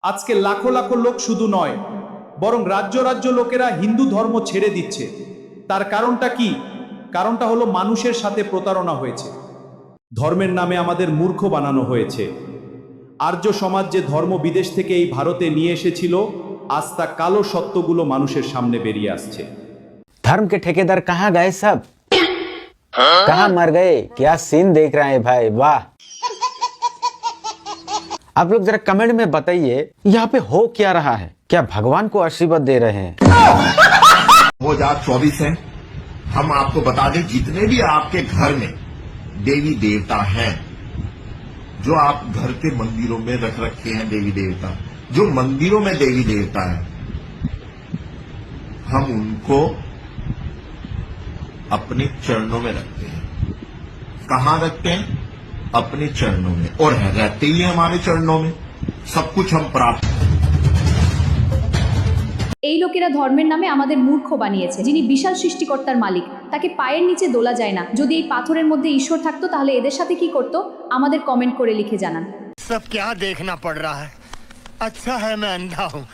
আজকে লাখো লাখো লোক শুধু নয়, বরং রাজ্য রাজ্য লোকেরা হিন্দু ধর্ম ছেড়ে দিচ্ছে। তার কারণটা কি? কারণটা হলো মানুষের সাথে প্রতারণা হয়েছে। ধর্মের নামে আমাদের মূর্খ বানানো হয়েছে। আর্য সমাজ যে ধর্ম বিদেশ থেকে এই ভারতে নিয়ে এসেছিল, আজ তা কালো সত্যগুলো মানুষের সামনে বেরিয়ে আসছে। धर्म के ठेकेदार कहाँ गए सब? कहाँ मर गए? क्या सीन देख रहे हैं भाई, वाह। आप लोग जरा कमेंट में बताइए यहाँ पे हो क्या रहा है। क्या भगवान को आशीर्वाद दे रहे हैं? वो आज 24 है। हम आपको बता दें, जितने भी आपके घर में देवी देवता हैं, जो आप घर के मंदिरों में रख रखे हैं देवी देवता, जो मंदिरों में देवी देवता है, हम उनको अपने चरणों में रखते हैं। कहां रखते हैं? अपने चरणों में, और रहते ही हमारे चरणों में सब कुछ हम प्राप्त। এই লোকেরা ধর্মের নামে আমাদের মূর্খ বানিয়েছে। যিনি বিশাল সৃষ্টিকর্তার মালিক, তাকে পায়ের নিচে দোলা যায় না। যদি এই পাথরের মধ্যে ঈশ্বর থাকতো তাহলে এদের সাথে কি করত? আমাদের কমেন্ট করে লিখে জানান। सब क्या देखना पड़ रहा है। अच्छा है मैं अंधा हूँ।